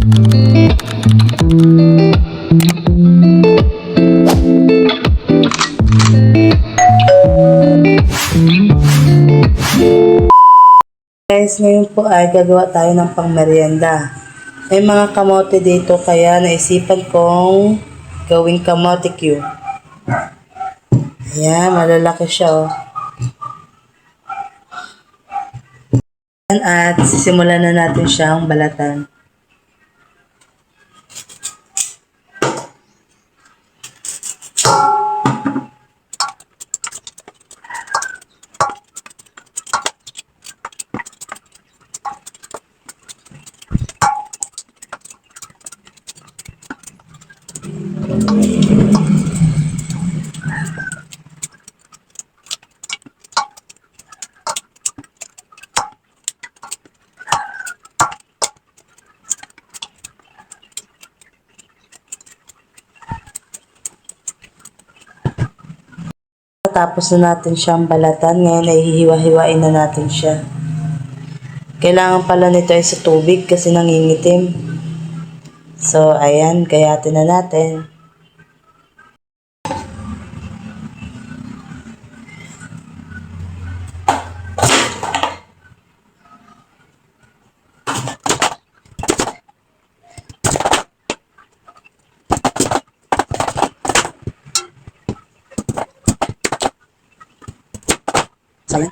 Guys, ngayon po ay gagawa tayo ng pangmerienda. May mga kamote dito kaya naisipan kong gawing kamote cube. Ayan, malalaki siya oh. At sisimulan na natin siyang balatan. Tapos na natin siyang balatan, ngayon ay hihiwa-hiwain na natin siya. Kailangan pala nito ay sa tubig kasi nangingitim. So, ayan, gayatin na natin. Sabi?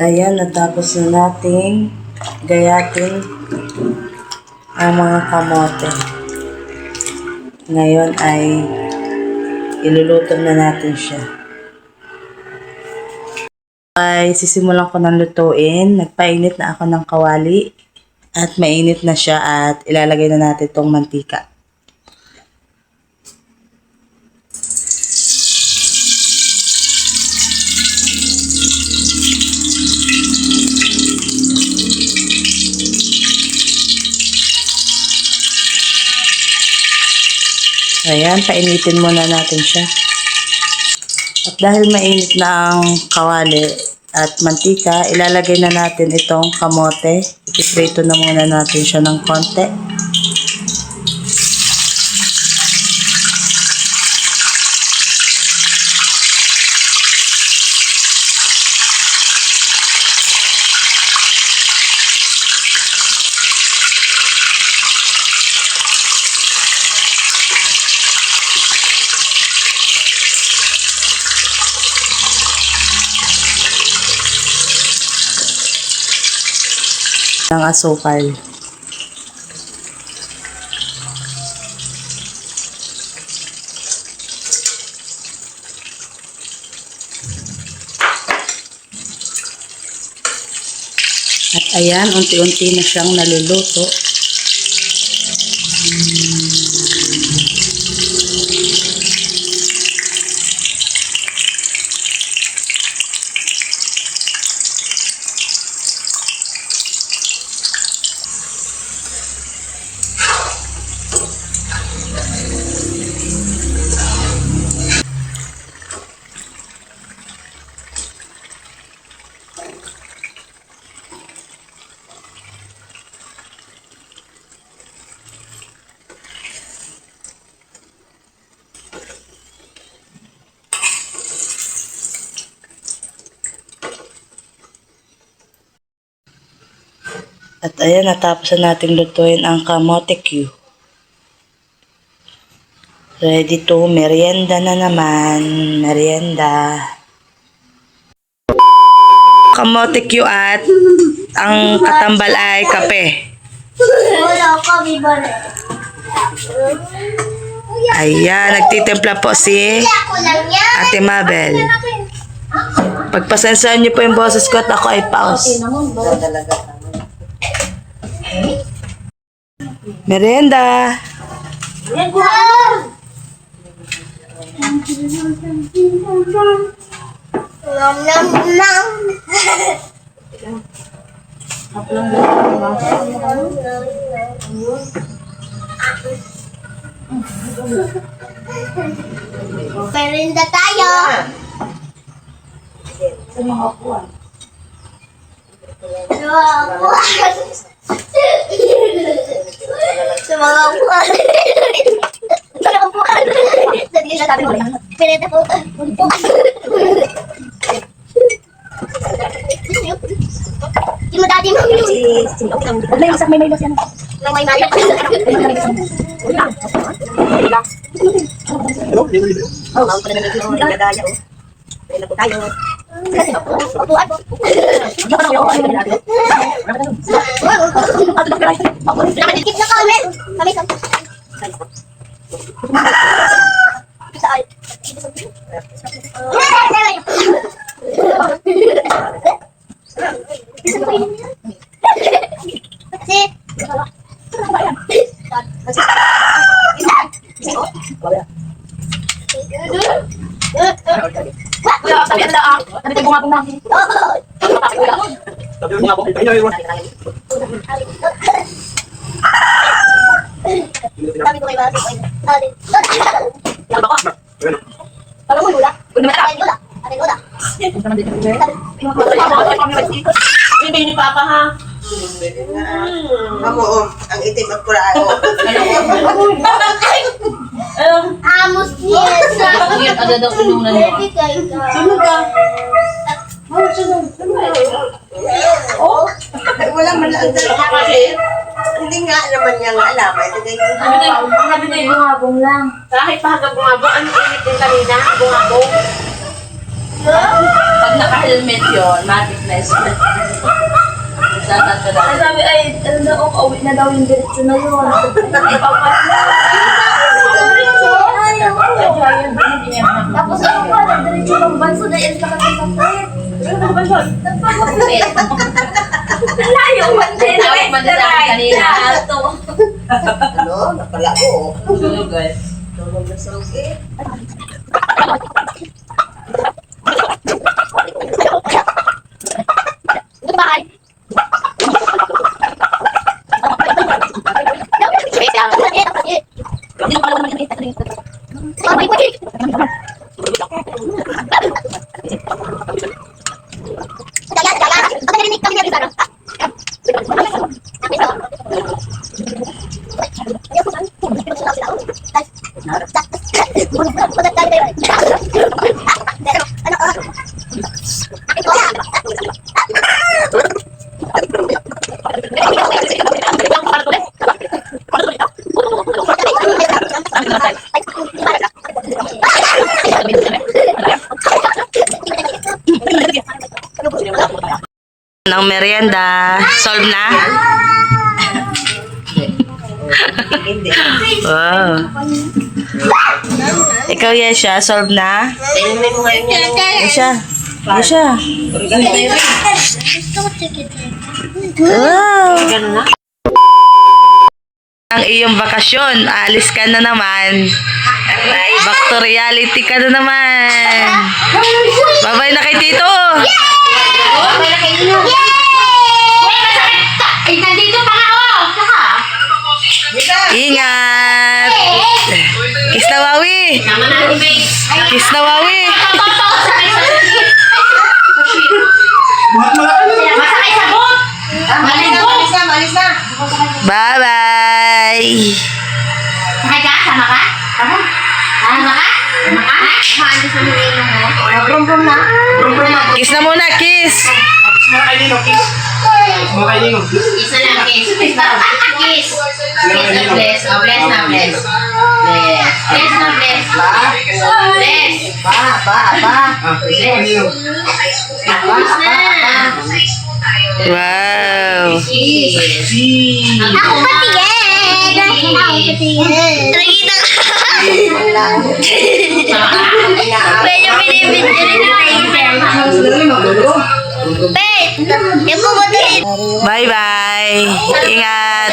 Ayan, natapos na nating gayatin ang mga kamote. Ngayon ay iluluto na natin siya. Ay sisimulan ko ng lutuin. Nagpainit na ako ng kawali at mainit na siya at ilalagay na natin itong mantika. Ayan, painitin muna natin siya. At dahil mainit na ang kawali at mantika, ilalagay na natin itong kamote. Ipiprito na muna natin siya ng konti. Ng asukal. At ayan, unti-unti na siyang naluluto. At ayan, natapos na natin lutuin ang kamote Q. Ready to merienda na naman. Merienda. Kamote Q at ang katambal ay kape. Wala ko, bibore. Ayan, nagtitimpla po si Ako lang yan. Ate Mabel. Pagpasensyahan niyo po yung boses ko at ako ay pause. Merienda. Nom nom nom. Merinda tayo. Sa mga upuan. Sa mga upuan. Sa mga upuan. Dali na tayo. Merinda po. Di mo dati mo. May masak may mas yan. May masak. Upuan po. Nakadikit na kami. Kami sa... Saan? Sit. Sabi ko kay Basi. Parang mo lula. Atin lula. Atin lula. Hindi ni Papa ha. Amo, ang itim at kurao. Amos niya. Bakit agad daw inunan mo? Sunod ka. Oh, wala man lang ang dalawa kasi. Hindi nga naman niya nga alam. Sabi na yung bungabong lang. Kahit pa hanggang bungabong, ano init din kanina? Bungabong. Pag naka-helmet yun, matik na ismet. Satat ka daw. Sabi ay, ano daw, kauwi na daw yung diretso na yun. Tapos ano pa, nagdiretso ng banso na yan sa kasasakit. Layo, Tawag man din namin kanina. Ano? Napala ko. Sunog guys. Tulog na sa ugi. Goodbye. Ng merienda. Solve na? Hindi. Wow. Ikaw, Yesha, solve na? Tingnan mo ngayon yan. Yesha. Yesha. Wow. Ang iyong bakasyon. Alis ka na naman. Back to reality ka na naman. Bye-bye na kay Tito. Ay, nandito pa nga ako. Saka. Ingat. Kiss na Wawi. Nama natin base. Kiss na Wawi. Masakay sa boat. Malis na, malis na, malis na. Bye-bye. Sakay ka? Sama ka? Sama ka? Sama ka? Sama ka? Sama ka? Sama ka? brum na. Kiss na muna, kiss! Isa lang, kiss. Kiss. Kiss na bless. Oh, bless na bless. Bless. Bless na bless. Bless. Kiss na. Wow! Kiss. Ako patingin. Nakita Medyo binibidyo rin Pet! Yung pumunta Bye-bye! Ingat!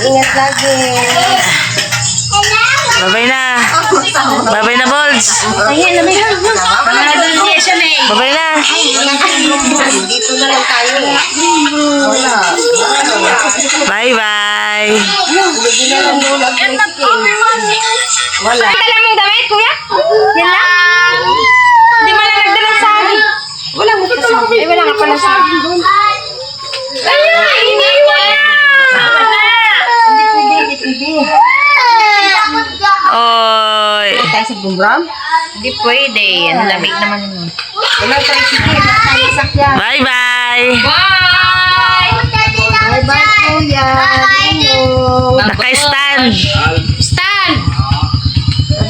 Ingat lagi. Bye-bye na! Bye-bye na, Bolds! Bye-bye na! Dito na lang tayo. Wala. Bye-bye! Hindi na lang muna. Wala. Dala mong damit, kuya? Yan lang? Hindi mo lang nagdalang sari. Wala mo pa sari. Ay, wala nga pala sari. Ay, hindi mo na! Oy! Tayo sa gumbram. Hindi pwede. Ang lamig naman yun. Walang tricycle. Tayo sakyan. Bye-bye! Bye! Bye-bye, kuya. Ninong. Naka-stand! Stand!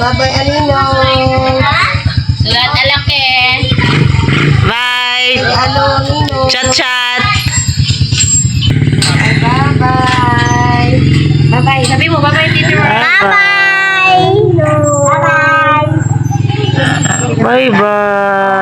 Bye-bye, Alinong. Sulat alakin. Bye! Hello, Ninong. Chat-chat! Bye-bye. Bye-bye. Sabi mo, bye-bye, Tito. Bye-bye! Bye-bye!